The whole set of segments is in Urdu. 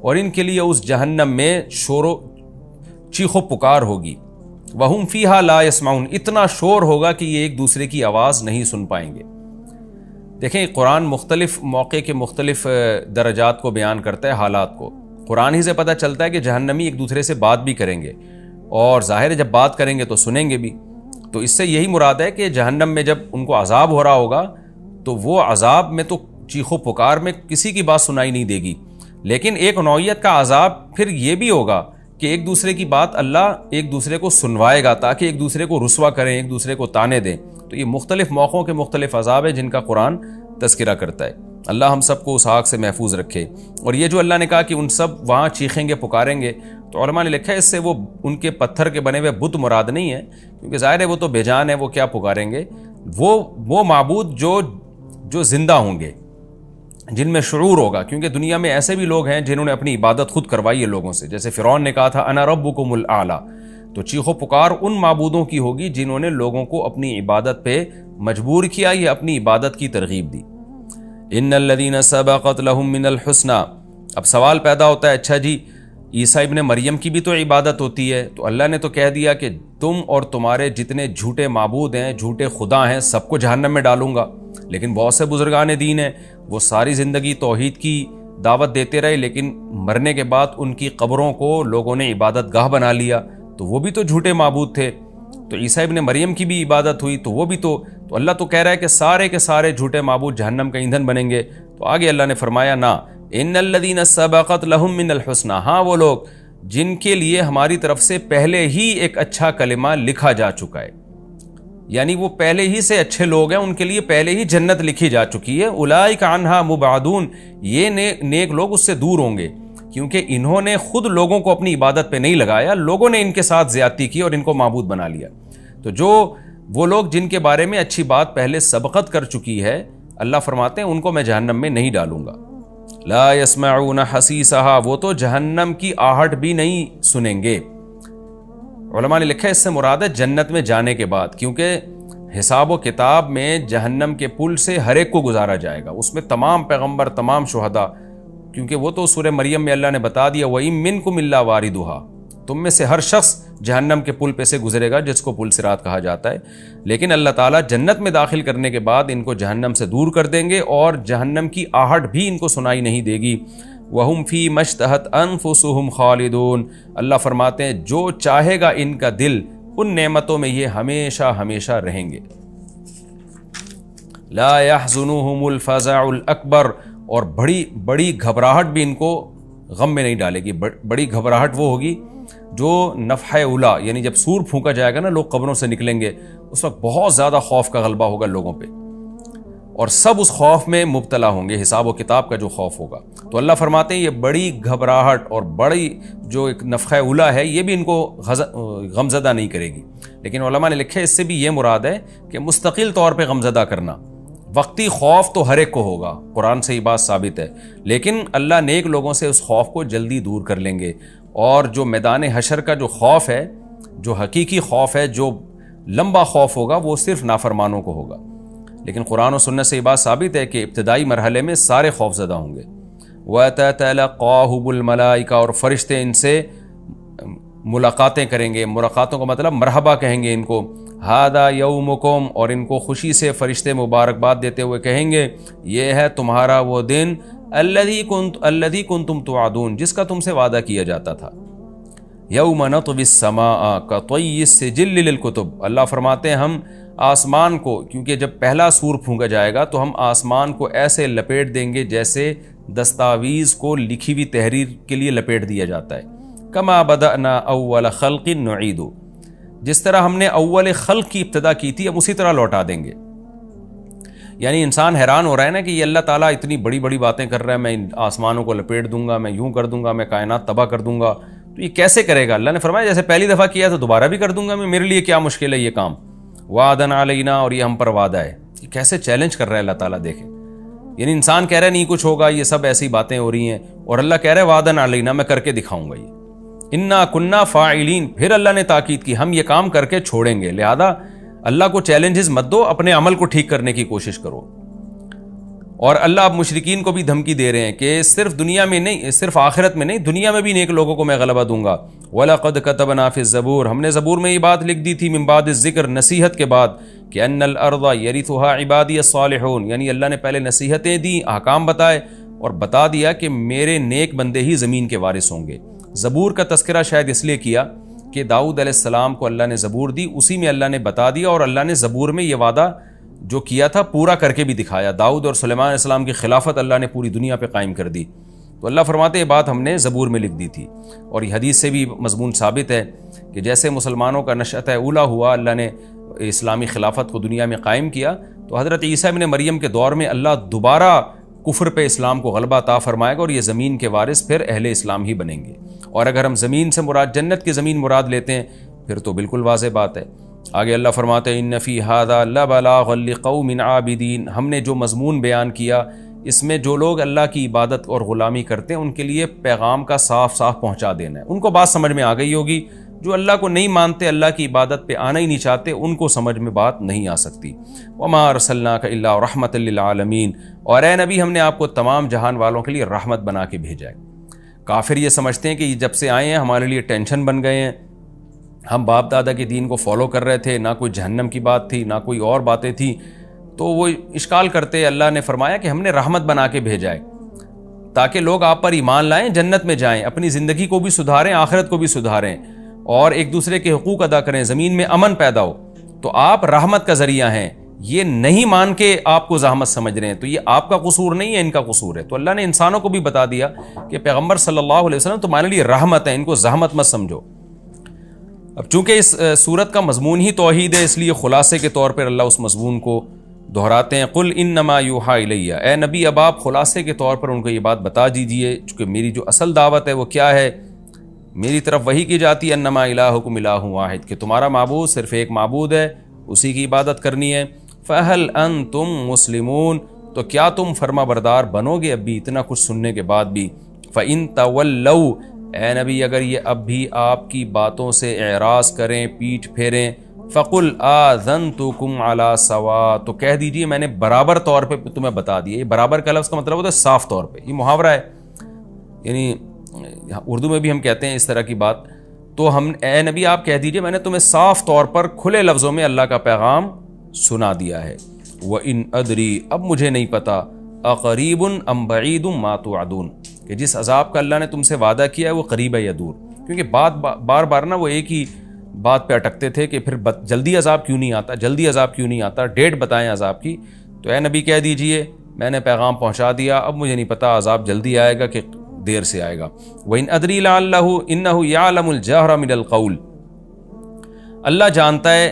اور ان کے لیے اس جہنم میں شور و چیخ و پکار ہوگی. وہم فیہا لا یسمعون، اتنا شور ہوگا کہ یہ ایک دوسرے کی آواز نہیں سن پائیں گے. دیکھیں قرآن مختلف موقع کے مختلف درجات کو بیان کرتا ہے، حالات کو. قرآن ہی سے پتہ چلتا ہے کہ جہنمی ایک دوسرے سے بات بھی کریں گے، اور ظاہر ہے جب بات کریں گے تو سنیں گے بھی. تو اس سے یہی مراد ہے کہ جہنم میں جب ان کو عذاب ہو رہا ہوگا تو وہ عذاب میں تو چیخ و پکار میں کسی کی بات سنائی نہیں دے گی، لیکن ایک نوعیت کا عذاب پھر یہ بھی ہوگا کہ ایک دوسرے کی بات اللہ ایک دوسرے کو سنوائے گا تاکہ ایک دوسرے کو رسوا کریں، ایک دوسرے کو تانے دیں. تو یہ مختلف موقعوں کے مختلف عذاب ہیں جن کا قرآن تذکرہ کرتا ہے. اللہ ہم سب کو اس آگ سے محفوظ رکھے. اور یہ جو اللہ نے کہا کہ ان سب وہاں چیخیں گے پکاریں گے، تو علماء نے لکھا ہے اس سے وہ ان کے پتھر کے بنے ہوئے بت مراد نہیں ہے، کیونکہ ظاہر ہے وہ تو بے جان ہے، وہ کیا پکاریں گے. وہ معبود جو زندہ ہوں گے، جن میں شعور ہوگا، کیونکہ دنیا میں ایسے بھی لوگ ہیں جنہوں نے اپنی عبادت خود کروائی ہے لوگوں سے. جیسے فرعون نے کہا تھا انا ربکم الاعلی، تو چیخ و پکار ان معبودوں کی ہوگی جنہوں نے لوگوں کو اپنی عبادت پہ مجبور کیا یا اپنی عبادت کی ترغیب دی. ان الذین سبقت لهم من الحسنى. اب سوال پیدا ہوتا ہے، اچھا جی عیسیٰ ابن مریم کی بھی تو عبادت ہوتی ہے، تو اللہ نے تو کہہ دیا کہ تم اور تمہارے جتنے جھوٹے معبود ہیں، جھوٹے خدا ہیں، سب کو جہنم میں ڈالوں گا. لیکن بہت سے بزرگان دین ہیں وہ ساری زندگی توحید کی دعوت دیتے رہے، لیکن مرنے کے بعد ان کی قبروں کو لوگوں نے عبادت گاہ بنا لیا، تو وہ بھی تو جھوٹے معبود تھے. تو عیسیٰ ابن مریم کی بھی عبادت ہوئی تو وہ بھی تو اللہ تو کہہ رہا ہے کہ سارے کے سارے جھوٹے معبود جہنم کا ایندھن بنیں گے. تو آگے اللہ نے فرمایا نا ان الذین سبقت لهم من الحسنى، ہاں وہ لوگ جن کے لیے ہماری طرف سے پہلے ہی ایک اچھا کلمہ لکھا جا چکا ہے، یعنی وہ پہلے ہی سے اچھے لوگ ہیں، ان کے لیے پہلے ہی جنت لکھی جا چکی ہے. اولئک عنہا مبعدون، یہ نیک لوگ اس سے دور ہوں گے، کیونکہ انہوں نے خود لوگوں کو اپنی عبادت پہ نہیں لگایا، لوگوں نے ان کے ساتھ زیادتی کی اور ان کو معبود بنا لیا. تو جو وہ لوگ جن کے بارے میں اچھی بات پہلے سبقت کر چکی ہے، اللہ فرماتے ہیں ان کو میں جہنم میں نہیں ڈالوں گا. لا يسمعون حسیسها، وہ تو جہنم کی آہٹ بھی نہیں سنیں گے. علماء نے لکھا ہے اس سے مراد ہے جنت میں جانے کے بعد، کیونکہ حساب و کتاب میں جہنم کے پل سے ہر ایک کو گزارا جائے گا، اس میں تمام پیغمبر، تمام شہداء، کیونکہ وہ تو سورہ مریم میں اللہ نے بتا دیا وَإِن مِّنكُمْ إِلَّا وَارِدُهَا، تم میں سے ہر شخص جہنم کے پل پہ سے گزرے گا، جس کو پل صراط کہا جاتا ہے. لیکن اللہ تعالیٰ جنت میں داخل کرنے کے بعد ان کو جہنم سے دور کر دیں گے اور جہنم کی آہٹ بھی ان کو سنائی نہیں دے گی. وَهُمْ فِي مَا اشْتَهَتْ أَنفُسُهُمْ خَالِدُونَ، اللہ فرماتے ہیں جو چاہے گا ان کا دل، ان نعمتوں میں یہ ہمیشہ ہمیشہ رہیں گے. لا يحزنهم الفزع الأكبر، اور بڑی گھبراہٹ بھی ان کو غم میں نہیں ڈالے گی. بڑی گھبراہٹ وہ ہوگی جو نفحہ اولا، یعنی جب سور پھونکا جائے گا نا، لوگ قبروں سے نکلیں گے، اس وقت بہت زیادہ خوف کا غلبہ ہوگا لوگوں پہ، اور سب اس خوف میں مبتلا ہوں گے، حساب و کتاب کا جو خوف ہوگا. تو اللہ فرماتے ہیں یہ بڑی گھبراہٹ اور بڑی جو ایک نفخہ اولا ہے، یہ بھی ان کو غمزدہ نہیں کرے گی. لیکن علماء نے لکھے اس سے بھی یہ مراد ہے کہ مستقل طور پہ غمزدہ کرنا. وقتی خوف تو ہر ایک کو ہوگا، قرآن سے یہ بات ثابت ہے، لیکن اللہ نیک لوگوں سے اس خوف کو جلدی دور کر لیں گے. اور جو میدان حشر کا جو خوف ہے، جو حقیقی خوف ہے، جو لمبا خوف ہوگا، وہ صرف نافرمانوں کو ہوگا. لیکن قرآن و سنت سے یہ بات ثابت ہے کہ ابتدائی مرحلے میں سارے خوف زدہ ہوں گے. وَتَتَلَقَّاهُ الْمَلَائِكَةُ، اور فرشتے ان سے ملاقاتیں کریں گے. ملاقاتوں کا مطلب مرحبا کہیں گے ان کو. هَذَا يَوْمُكُمْ، اور ان کو خوشی سے فرشتے مبارکباد دیتے ہوئے کہیں گے یہ ہے تمہارا وہ دن الذی کنتم توعدون، جس کا تم سے وعدہ کیا جاتا تھا. یوم نطوی السماء کطی السجل للکتب، اللہ فرماتے ہیں ہم آسمان کو، کیونکہ جب پہلا سور پھونکا جائے گا تو ہم آسمان کو ایسے لپیٹ دیں گے جیسے دستاویز کو لکھی ہوئی تحریر کے لیے لپیٹ دیا جاتا ہے. کما بدأنا اول خلق نعید، جس طرح ہم نے اول خلق کی ابتدا کی تھی اب اسی طرح لوٹا دیں گے. یعنی انسان حیران ہو رہا ہے نا کہ یہ اللہ تعالیٰ اتنی بڑی بڑی باتیں کر رہا ہے، میں آسمانوں کو لپیٹ دوں گا، میں یوں کر دوں گا، میں کائنات تباہ کر دوں گا، تو یہ کیسے کرے گا؟ اللہ نے فرمایا جیسے پہلی دفعہ کیا تو دوبارہ بھی کر دوں گا میں، میرے لیے کیا مشکل ہے یہ کام. وعدنا علینا، اور یہ ہم پر وعدہ ہے. یہ کیسے چیلنج کر رہا ہے اللہ تعالیٰ، دیکھیں. یعنی انسان کہہ رہا ہے نہیں کچھ ہوگا، یہ سب ایسی باتیں ہو رہی ہیں، اور اللہ کہہ رہا ہے وعدنا علینا، میں کر کے دکھاؤں گا. یہ انا کننا فاعلین، پھر اللہ نے تاکید کی ہم یہ کام کر کے چھوڑیں گے. لہذا اللہ کو چیلنجز مت دو، اپنے عمل کو ٹھیک کرنے کی کوشش کرو. اور اللہ اب مشرکین کو بھی دھمکی دے رہے ہیں کہ صرف دنیا میں نہیں، صرف آخرت میں نہیں، دنیا میں بھی نیک لوگوں کو میں غلبہ دوں گا. وَلَقَدْ كَتَبْنَا فِي الزَّبُورِ، ہم نے زبور میں یہ بات لکھ دی تھی، من بعد الذکر، نصیحت کے بعد، کہ ان الارض یرثها عبادی الصالحون، یعنی اللہ نے پہلے نصیحتیں دیں، احکام بتائے اور بتا دیا کہ میرے نیک بندے ہی زمین کے وارث ہوں گے. زبور کا تذکرہ شاید اس لیے کیا کہ داؤد علیہ السلام کو اللہ نے زبور دی، اسی میں اللہ نے بتا دیا، اور اللہ نے زبور میں یہ وعدہ جو کیا تھا پورا کر کے بھی دکھایا. داؤد اور سلیمان علیہ السلام کی خلافت اللہ نے پوری دنیا پہ قائم کر دی. تو اللہ فرماتے ہیں یہ بات ہم نے زبور میں لکھ دی تھی. اور یہ حدیث سے بھی مضمون ثابت ہے کہ جیسے مسلمانوں کا نشأۃ اولیٰ ہوا، اللہ نے اسلامی خلافت کو دنیا میں قائم کیا، تو حضرت عیسیٰ ابن مریم کے دور میں اللہ دوبارہ کفر پہ اسلام کو غلبہ عطا فرمائے گا، اور یہ زمین کے وارث پھر اہل اسلام ہی بنیں گے. اور اگر ہم زمین سے مراد جنت کی زمین مراد لیتے ہیں پھر تو بالکل واضح بات ہے. آگے اللہ فرماتے ہیں ان فی ھذا لبلاغا لقوم عابدین، ہم نے جو مضمون بیان کیا اس میں جو لوگ اللہ کی عبادت اور غلامی کرتے ہیں ان کے لیے پیغام کا صاف صاف پہنچا دینا ہے. ان کو بات سمجھ میں آ گئی ہوگی. جو اللہ کو نہیں مانتے، اللہ کی عبادت پہ آنا ہی نہیں چاہتے، ان کو سمجھ میں بات نہیں آ سکتی. وما ارسلناک الا رحمۃ للعالمین، اور اے نبی ہم نے آپ کو تمام جہان والوں کے لیے رحمت بنا کے بھیجا ہے. کافر یہ سمجھتے ہیں کہ جب سے آئے ہیں ہمارے لیے ٹینشن بن گئے ہیں، ہم باپ دادا کے دین کو فالو کر رہے تھے، نہ کوئی جہنم کی بات تھی نہ کوئی اور باتیں تھیں، تو وہ اشکال کرتے. اللہ نے فرمایا کہ ہم نے رحمت بنا کے بھیجا ہے تاکہ لوگ آپ پر ایمان لائیں، جنت میں جائیں، اپنی زندگی کو بھی سدھاریں، آخرت کو بھی سدھاریں، اور ایک دوسرے کے حقوق ادا کریں، زمین میں امن پیدا ہو. تو آپ رحمت کا ذریعہ ہیں. یہ نہیں مان کے آپ کو زحمت سمجھ رہے ہیں تو یہ آپ کا قصور نہیں ہے، ان کا قصور ہے. تو اللہ نے انسانوں کو بھی بتا دیا کہ پیغمبر صلی اللہ علیہ وسلم تمہارے لیے رحمت ہے، ان کو زحمت مت سمجھو. اب چونکہ اس سورت کا مضمون ہی توحید ہے، اس لیے خلاصے کے طور پر اللہ اس مضمون کو دہراتے ہیں. قل انما یوحی الیہ، اے نبی اب آپ خلاصے کے طور پر ان کو یہ بات بتا دیجئے، چونکہ میری جو اصل دعوت ہے وہ کیا ہے، میری طرف وہی کی جاتی ہے، انما الہکم الہ واحد، کہ تمہارا معبود صرف ایک معبود ہے، اسی کی عبادت کرنی ہے. فہل انتم مسلمون، تو کیا تم فرما بردار بنو گے اب بھی اتنا کچھ سننے کے بعد بھی. فإن تولوا، اے نبی اگر یہ اب بھی آپ کی باتوں سے اعراض کریں، پیٹھ پھیریں، فقل آذنتکم علی سوا، تو کہہ دیجئے میں نے برابر طور پہ تمہیں بتا دیا. یہ برابر کا لفظ کا مطلب ہوتا ہے صاف طور پہ، یہ محاورہ ہے، یعنی اردو میں بھی ہم کہتے ہیں اس طرح کی بات. تو ہم اے نبی آپ کہہ دیجئے میں نے تمہیں صاف طور پر کھلے لفظوں میں اللہ کا پیغام سنا دیا ہے. وَإِنْ أَدْرِي، اب مجھے نہیں پتا، أَقَرِيبٌ أَمْ بَعِيدٌ مَا تُوعَدُونَ، کہ جس عذاب کا اللہ نے تم سے وعدہ کیا ہے وہ قریب ہے یا دور. کیونکہ بار بار نا وہ ایک ہی بات پہ اٹکتے تھے کہ پھر جلدی عذاب کیوں نہیں آتا، جلدی عذاب کیوں نہیں آتا، ڈیٹ بتائیں عذاب کی. تو اے نبی کہہ دیجئے میں نے پیغام پہنچا دیا، اب مجھے نہیں پتا عذاب جلدی آئے گا کہ دیر سے آئے گا. وَإِنْ أَدْرِي لَعَلَّهُ إِنَّهُ يَعْلَمُ الْجَهْرَ مِنَ الْقَوْلِ، اللہ جانتا ہے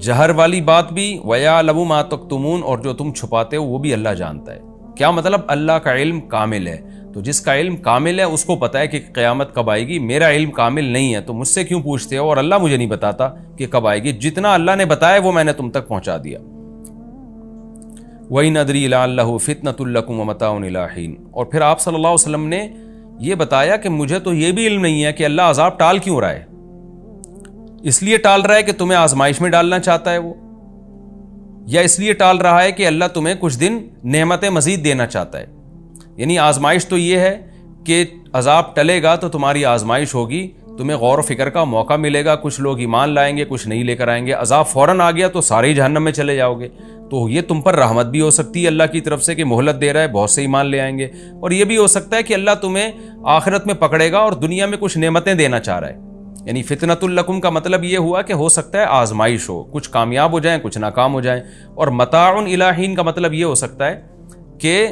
جہر والی بات بھی، وَيَعْلَمُ مَا تَكْتُمُونَ، اور جو تم چھپاتے ہو وہ بھی اللہ جانتا ہے. کیا مطلب؟ اللہ کا علم کامل ہے، تو جس کا علم کامل ہے اس کو پتہ ہے کہ قیامت کب آئے گی. میرا علم کامل نہیں ہے تو مجھ سے کیوں پوچھتے ہو، اور اللہ مجھے نہیں بتاتا کہ کب آئے گی. جتنا اللہ نے بتایا وہ میں نے تم تک پہنچا دیا. وَإِنْ أَدْرِي لَعَلَّهُ فِتْنَةٌ لَكُمْ وَمَتَاعٌ إِلَىٰ حِينٍ، اور پھر آپ صلی اللہ علیہ وسلم نے یہ بتایا کہ مجھے تو یہ بھی علم نہیں ہے کہ اللہ عذاب ٹال کیوں رہا ہے. اس لیے ٹال رہا ہے کہ تمہیں آزمائش میں ڈالنا چاہتا ہے وہ، یا اس لیے ٹال رہا ہے کہ اللہ تمہیں کچھ دن نعمتیں مزید دینا چاہتا ہے. یعنی آزمائش تو یہ ہے کہ عذاب ٹلے گا تو تمہاری آزمائش ہوگی، تمہیں غور و فکر کا موقع ملے گا، کچھ لوگ ایمان لائیں گے، کچھ نہیں لے کر آئیں گے. عذاب فوراً آ گیا تو سارے ہی جہنم میں چلے جاؤ گے. تو یہ تم پر رحمت بھی ہو سکتی ہے اللہ کی طرف سے کہ مہلت دے رہا ہے، بہت سے ایمان لے آئیں گے. اور یہ بھی ہو سکتا ہے کہ اللہ تمہیں آخرت میں پکڑے گا اور دنیا میں کچھ نعمتیں دینا چاہ رہا ہے. یعنی فتنۃ لکم کا مطلب یہ ہوا کہ ہو سکتا ہے آزمائش ہو، کچھ کامیاب ہو جائیں کچھ ناکام ہو جائیں. اور متاع الی حین کا مطلب یہ ہو سکتا ہے کہ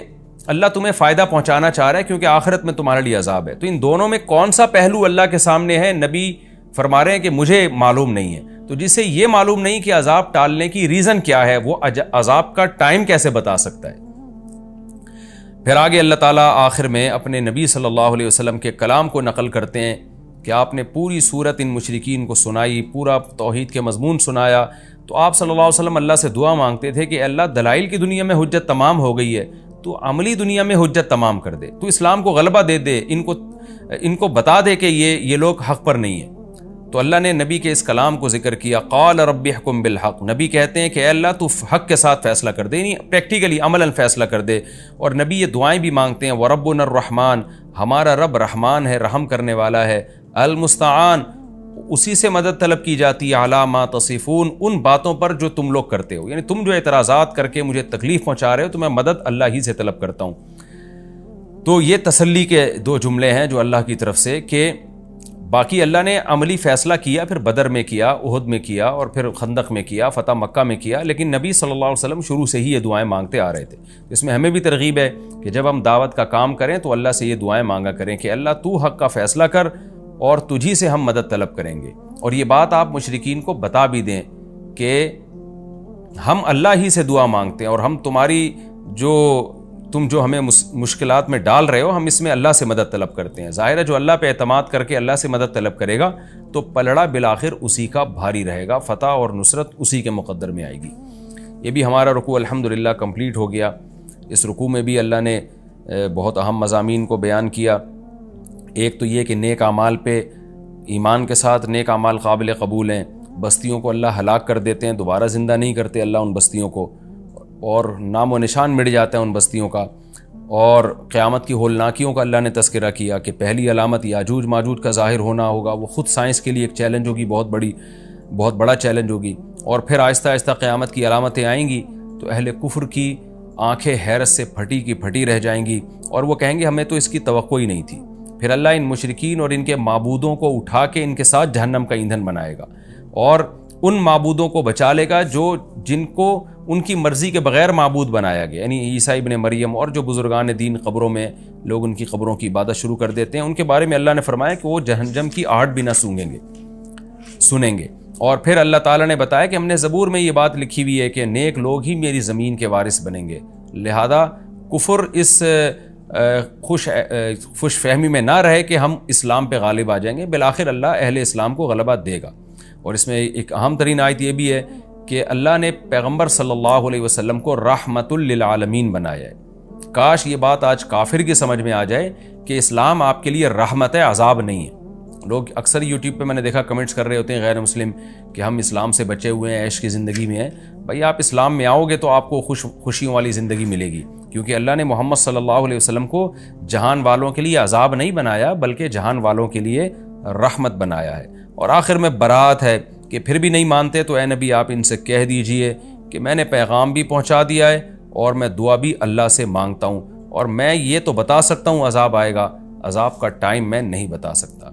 اللہ تمہیں فائدہ پہنچانا چاہ رہا ہے کیونکہ آخرت میں تمہارے لیے عذاب ہے. تو ان دونوں میں کون سا پہلو اللہ کے سامنے ہے؟ نبی فرما رہے ہیں کہ مجھے معلوم نہیں ہے. تو جسے یہ معلوم نہیں کہ عذاب ٹالنے کی ریزن کیا ہے، وہ عذاب کا ٹائم کیسے بتا سکتا ہے؟ پھر آگے اللہ تعالیٰ آخر میں اپنے نبی صلی اللہ علیہ وسلم کے کلام کو نقل کرتے ہیں کہ آپ نے پوری صورت ان مشرکین کو سنائی، پورا توحید کے مضمون سنایا. تو آپ صلی اللہ علیہ وسلم اللہ سے دعا مانگتے تھے کہ اللہ دلائل کی دنیا میں حجت تمام ہو گئی ہے، تو عملی دنیا میں حجت تمام کر دے، تو اسلام کو غلبہ دے دے، ان کو بتا دے کہ یہ لوگ حق پر نہیں ہیں. تو اللہ نے نبی کے اس کلام کو ذکر کیا، قال رب احکم بالحق، نبی کہتے ہیں کہ اے اللہ تو حق کے ساتھ فیصلہ کر دے، یعنی پریکٹیکلی عملاً فیصلہ کر دے. اور نبی یہ دعائیں بھی مانگتے ہیں، وربنا الرحمن، ہمارا رب رحمان ہے، رحم کرنے والا ہے، المستعان، اسی سے مدد طلب کی جاتی ہے، علی ما تصفون، ان باتوں پر جو تم لوگ کرتے ہو، یعنی تم جو اعتراضات کر کے مجھے تکلیف پہنچا رہے ہو تو میں مدد اللہ ہی سے طلب کرتا ہوں. تو یہ تسلی کے دو جملے ہیں جو اللہ کی طرف سے، کہ باقی اللہ نے عملی فیصلہ کیا، پھر بدر میں کیا، احد میں کیا، اور پھر خندق میں کیا، فتح مکہ میں کیا، لیکن نبی صلی اللہ علیہ وسلم شروع سے ہی یہ دعائیں مانگتے آ رہے تھے. اس میں ہمیں بھی ترغیب ہے کہ جب ہم دعوت کا کام کریں تو اللہ سے یہ دعائیں مانگا کریں کہ اللہ تو حق کا فیصلہ کر اور تجھی سے ہم مدد طلب کریں گے. اور یہ بات آپ مشرکین کو بتا بھی دیں کہ ہم اللہ ہی سے دعا مانگتے ہیں، اور ہم تم جو ہمیں مشکلات میں ڈال رہے ہو، ہم اس میں اللہ سے مدد طلب کرتے ہیں. ظاہر ہے جو اللہ پہ اعتماد کر کے اللہ سے مدد طلب کرے گا تو پلڑا بالآخر اسی کا بھاری رہے گا، فتح اور نصرت اسی کے مقدر میں آئے گی. یہ بھی ہمارا رکوع الحمدللہ کمپلیٹ ہو گیا. اس رکوع میں بھی اللہ نے بہت اہم مضامین کو بیان کیا. ایک تو یہ کہ نیک اعمال پہ ایمان کے ساتھ نیک اعمال قابل قبول ہیں، بستیوں کو اللہ ہلاک کر دیتے ہیں، دوبارہ زندہ نہیں کرتے اللہ ان بستیوں کو، اور نام و نشان مٹ جاتا ہے ان بستیوں کا. اور قیامت کی ہولناکیوں کا اللہ نے تذکرہ کیا کہ پہلی علامت یاجوج ماجوج کا ظاہر ہونا ہوگا، وہ خود سائنس کے لیے ایک چیلنج ہوگی، بہت بڑا چیلنج ہوگی. اور پھر آہستہ آہستہ قیامت کی علامتیں آئیں گی تو اہل کفر کی آنکھیں حیرت سے پھٹی کی پھٹی رہ جائیں گی، اور وہ کہیں گے ہمیں تو اس کی توقع ہی نہیں تھی. پھر اللہ ان مشرکین اور ان کے معبودوں کو اٹھا کے ان کے ساتھ جہنم کا ایندھن بنائے گا، اور ان معبودوں کو بچا لے گا جن کو ان کی مرضی کے بغیر معبود بنایا گیا، یعنی عیسیٰ ابن مریم اور جو بزرگان دین قبروں میں لوگ ان کی قبروں کی عبادت شروع کر دیتے ہیں، ان کے بارے میں اللہ نے فرمایا کہ وہ جہنم کی آہٹ بھی نہ سنیں گے. اور پھر اللہ تعالیٰ نے بتایا کہ ہم نے زبور میں یہ بات لکھی ہوئی ہے کہ نیک لوگ ہی میری زمین کے وارث بنیں گے، لہذا کفر اس خوش فہمی میں نہ رہے کہ ہم اسلام پہ غالب آ جائیں گے، بالآخر اللہ اہل اسلام کو غلبہ دے گا. اور اس میں ایک اہم ترین آیت یہ بھی ہے کہ اللہ نے پیغمبر صلی اللہ علیہ وسلم کو رحمت للعالمین بنایا ہے. کاش یہ بات آج کافر کی سمجھ میں آ جائے کہ اسلام آپ کے لیے رحمت ہے، عذاب نہیں ہے. لوگ اکثر یوٹیوب پہ میں نے دیکھا کمنٹس کر رہے ہوتے ہیں غیر مسلم کہ ہم اسلام سے بچے ہوئے ہیں، عیش کی زندگی میں ہیں. بھائی آپ اسلام میں آؤ گے تو آپ کو خوشیوں والی زندگی ملے گی، کیونکہ اللہ نے محمد صلی اللہ علیہ وسلم کو جہان والوں کے لیے عذاب نہیں بنایا بلکہ جہان والوں کے لیے رحمت بنایا ہے. اور آخر میں برات ہے کہ پھر بھی نہیں مانتے تو اے نبی آپ ان سے کہہ دیجئے کہ میں نے پیغام بھی پہنچا دیا ہے اور میں دعا بھی اللہ سے مانگتا ہوں، اور میں یہ تو بتا سکتا ہوں عذاب آئے گا، عذاب کا ٹائم میں نہیں بتا سکتا.